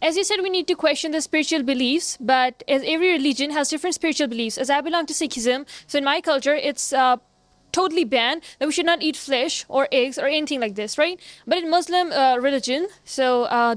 as you said, we need to question the spiritual beliefs, but as every religion has different spiritual beliefs. As I belong to Sikhism, so in my culture, it's totally banned that we should not eat flesh or eggs or anything like this, right? But in Muslim religion, so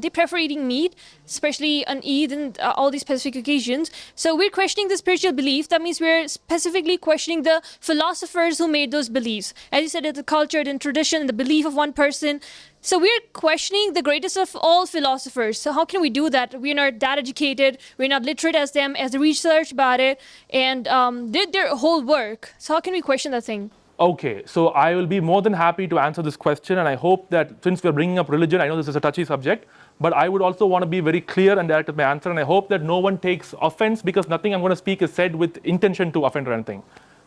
they prefer eating meat, especially on Eid and all these specific occasions. So we're questioning the spiritual belief. That means we're specifically questioning the philosophers who made those beliefs. As you said, it's the culture and tradition and the belief of one person. So we're questioning the greatest of all philosophers. So how can we do that? We're not that educated. We're not literate as them, as the research about it, and did their whole work. So how can we question that thing? Okay, so I will be more than happy to answer this question, and I hope that since we're bringing up religion, I know this is a touchy subject, but I would also want to be very clear and direct with my answer, and I hope that no one takes offense because nothing I'm going to speak is said with intention to offend or anything.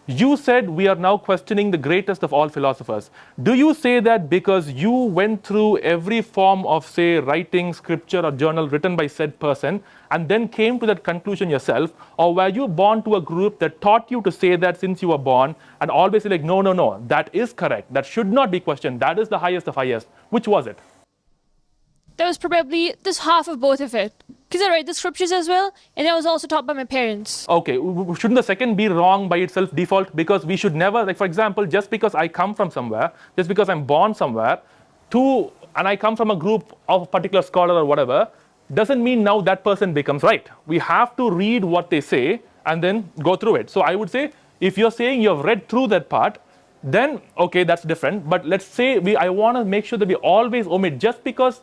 You said we are now questioning the greatest of all philosophers. Do you say that because you went through every form of, say, writing, scripture, or journal written by said person, and then came to that conclusion yourself, or were you born to a group that taught you to say that since you were born, and always say like, no, no, no, that is correct, that should not be questioned, that is the highest of highest? Which was it? That was probably this half of both of it. Because I read the scriptures as well, and I was also taught by my parents. Okay, shouldn't the second be wrong by itself default? Because we should never, like for example, just because I come from somewhere, just because I'm born somewhere, and I come from a group of a particular scholar or whatever, doesn't mean now that person becomes right. We have to read what they say and then go through it. So I would say, if you're saying you've read through that part, then okay, that's different. But let's say I want to make sure that we always omit just because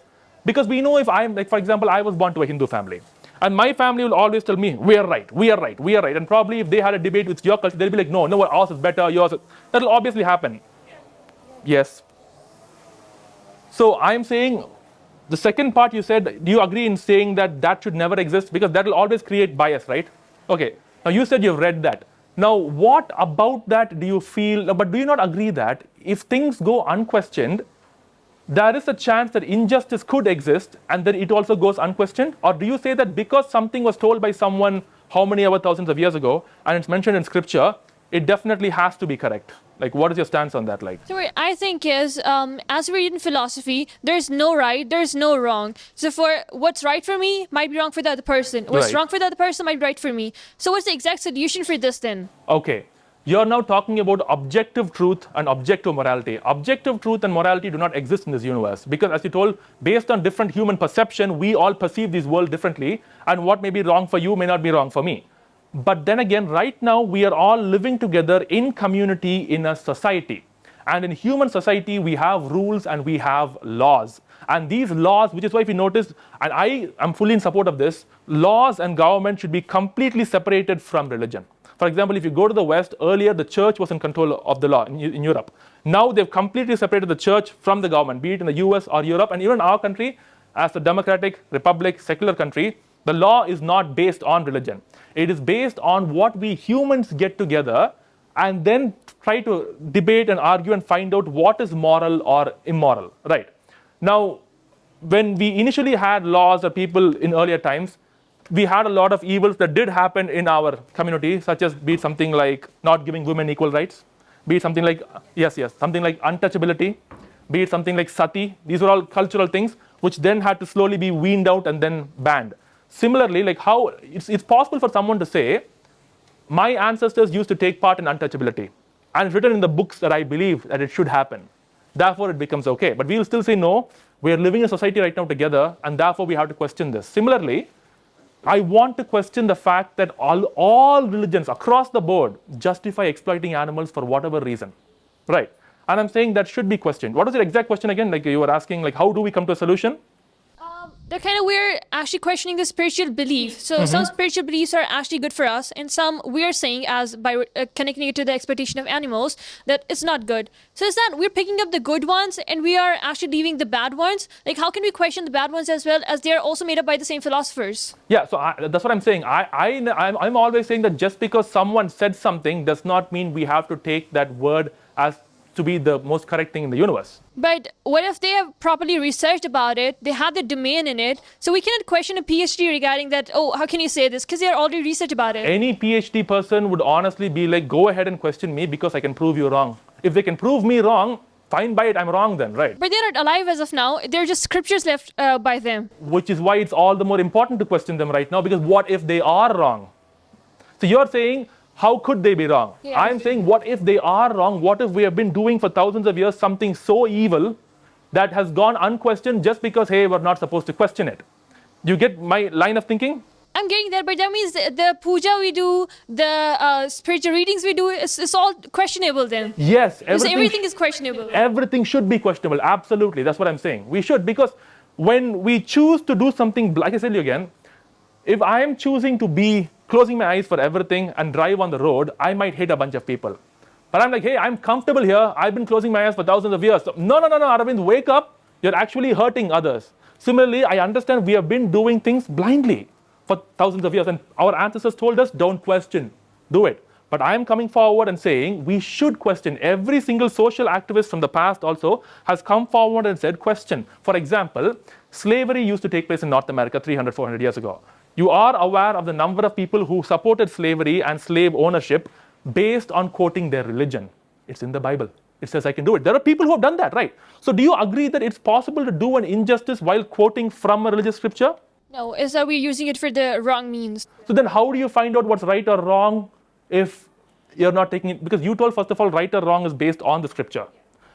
we know if I'm, like for example, I was born to a Hindu family, and my family will always tell me, we are right, we are right, we are right. And probably if they had a debate with your culture, they'll be like, no, ours is better, yours is... That'll obviously happen. Yes. So I'm saying, the second part you said, do you agree in saying that should never exist? Because that will always create bias, right? Okay. Now you said you've read that. Now what about that do you feel, but do you not agree that if things go unquestioned, there is a chance that injustice could exist and then it also goes unquestioned? Or do you say that because something was told by someone how many ever thousands of years ago and it's mentioned in scripture, it definitely has to be correct? Like, what is your stance on that like? So what I think is, as we read in philosophy, there's no right, there's no wrong. So for what's right for me might be wrong for the other person. What's wrong for the other person might be right for me. So what's the exact solution for this then? Okay. You're now talking about objective truth and objective morality. Objective truth and morality do not exist in this universe because, as you told, based on different human perception, we all perceive this world differently, and what may be wrong for you may not be wrong for me. But then again, right now, we are all living together in community in a society. And in human society, we have rules and we have laws. And these laws, which is why if you notice, and I am fully in support of this, laws and government should be completely separated from religion. For example, if you go to the West, earlier the church was in control of the law in Europe. Now they've completely separated the church from the government, be it in the US or Europe, and even in our country, as a democratic, republic, secular country, the law is not based on religion. It is based on what we humans get together and then try to debate and argue and find out what is moral or immoral, right? Now, when we initially had laws or people in earlier times, we had a lot of evils that did happen in our community, such as be it something like not giving women equal rights, be it something like, something like untouchability, be it something like sati. These were all cultural things which then had to slowly be weaned out and then banned. Similarly, like how it's possible for someone to say, my ancestors used to take part in untouchability, and it's written in the books that I believe that it should happen. Therefore, it becomes okay. But we will still say, no, we are living in a society right now together, and therefore we have to question this. Similarly, I want to question the fact that all religions across the board justify exploiting animals for whatever reason, right? And I'm saying that should be questioned. What was your exact question again? Like you were asking, like how do we come to a solution? We're actually questioning the spiritual belief. So some spiritual beliefs are actually good for us, and some we are saying, as by connecting it to the exploitation of animals, that it's not good. So is that we're picking up the good ones and we are actually leaving the bad ones? Like how can we question the bad ones as well, as they are also made up by the same philosophers? Yeah, so that's what I'm saying. I'm always saying that just because someone said something does not mean we have to take that word as to be the most correct thing in the universe. But what if they have properly researched about it, they have the domain in it, so we cannot question a PhD regarding that, oh, how can you say this? Because they are already researched about it. Any PhD person would honestly be like, go ahead and question me because I can prove you wrong. If they can prove me wrong, fine by it, I'm wrong then, right? But they're not alive as of now. They're just scriptures left by them. Which is why it's all the more important to question them right now, because what if they are wrong? So you're saying, how could they be wrong? Yeah. I'm saying, what if they are wrong? What if we have been doing for thousands of years something so evil that has gone unquestioned just because, hey, we're not supposed to question it? You get my line of thinking? I'm getting that, but that means the puja we do, the spiritual readings we do, it's all questionable then. Yes. Everything is questionable. Everything should be questionable. Absolutely. That's what I'm saying. We should, because when we choose to do something, like I said to you again, if I am choosing to be closing my eyes for everything and drive on the road, I might hit a bunch of people. But I'm like, hey, I'm comfortable here. I've been closing my eyes for thousands of years. So, no, Arvind, wake up. You're actually hurting others. Similarly, I understand we have been doing things blindly for thousands of years. And our ancestors told us, don't question, do it. But I am coming forward and saying we should question. Every single social activist from the past also has come forward and said question. For example, slavery used to take place in North America 300, 400 years ago. You are aware of the number of people who supported slavery and slave ownership based on quoting their religion. It's in the Bible. It says I can do it. There are people who have done that, right? So do you agree that it's possible to do an injustice while quoting from a religious scripture? No, it's that we're using it for the wrong means. So then how do you find out what's right or wrong if you're not taking it? Because you told, first of all, right or wrong is based on the scripture.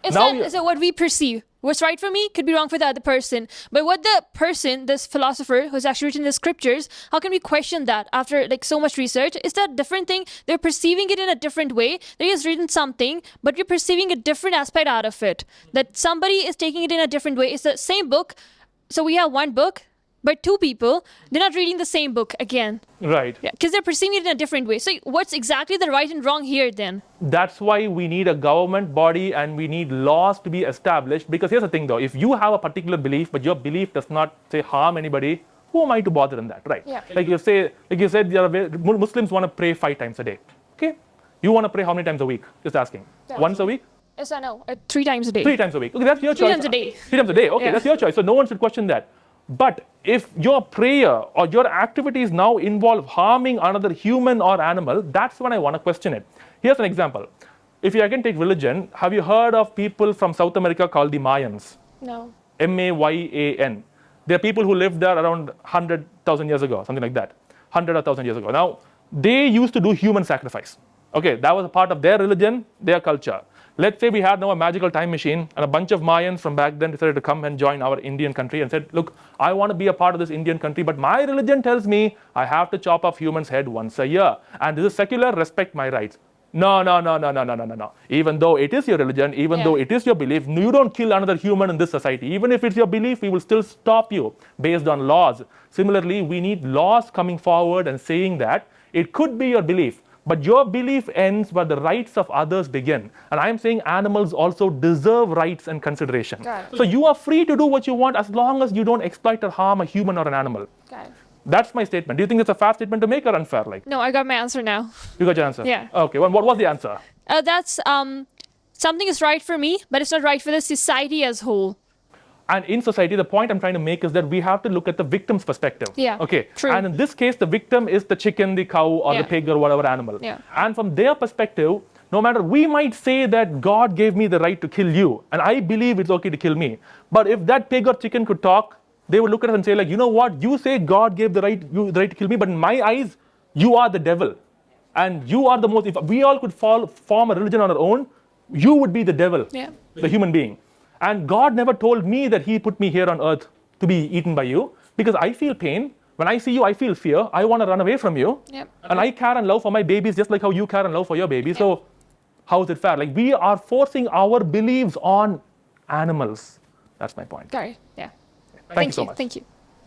It's not what we perceive. What's right for me could be wrong for the other person. But what the person, this philosopher who's actually written the scriptures, how can we question that after like so much research? Is that a different thing? They're perceiving it in a different way. They has written something, but we're perceiving a different aspect out of it. That somebody is taking it in a different way. It's the same book. So we have one book, but two people, they're not reading the same book again. Right. Yeah, because they're perceiving it in a different way. So what's exactly the right and wrong here then? That's why we need a government body and we need laws to be established. Because here's the thing though, if you have a particular belief, but your belief does not, say, harm anybody, who am I to bother in that, right? Yeah. Like you said, Muslims want to pray 5 times a day. Okay? You want to pray how many times a week? Just asking. Yeah. Once a week? Yes, I know. 3 times a day. 3 times a week. Okay, that's your choice. 3 times a day. 3 times a day. Okay, Yeah. that's your choice. So no one should question that. But if your prayer or your activities now involve harming another human or animal, that's when I want to question it. Here's an example. If you can take religion, have you heard of people from South America called the Mayans? No. M-A-Y-A-N. They're people who lived there around 100,000 years ago, something like that. 100 or 1,000 years ago. Now, they used to do human sacrifice. Okay, that was a part of their religion, their culture. Let's say we had now a magical time machine and a bunch of Mayans from back then decided to come and join our Indian country and said, look, I want to be a part of this Indian country, but my religion tells me I have to chop off humans' head once a year. And this is secular, respect my rights. No. Even though it is your religion, even though it is your belief, you don't kill another human in this society. Even if it's your belief, we will still stop you based on laws. Similarly, we need laws coming forward and saying that it could be your belief, but your belief ends where the rights of others begin. And I'm saying animals also deserve rights and consideration. So you are free to do what you want as long as you don't exploit or harm a human or an animal. Got it. That's my statement. Do you think it's a fair statement to make or unfair? Like, No, I got my answer now. you got your answer? Yeah. Okay, well, what was the answer? That's something is right for me, but it's not right for the society as whole. And in society, the point I'm trying to make is that we have to look at the victim's perspective. Yeah, Okay. true. And in this case, the victim is the chicken, the cow, or the pig, or whatever animal. Yeah. And from their perspective, no matter, we might say that God gave me the right to kill you, and I believe it's okay to kill me. But if that pig or chicken could talk, they would look at us and say, like, you know what? You say God gave you the right to kill me, but in my eyes, you are the devil. And you are the most, if we all could form a religion on our own, you would be the devil, the human being. And God never told me that he put me here on earth to be eaten by you, because I feel pain. When I see you, I feel fear. I want to run away from you. And I care and love for my babies just like how you care and love for your baby. So how is it fair? Like, we are forcing our beliefs on animals. That's my point. Got it. Yeah. Thank you so much. Thank you.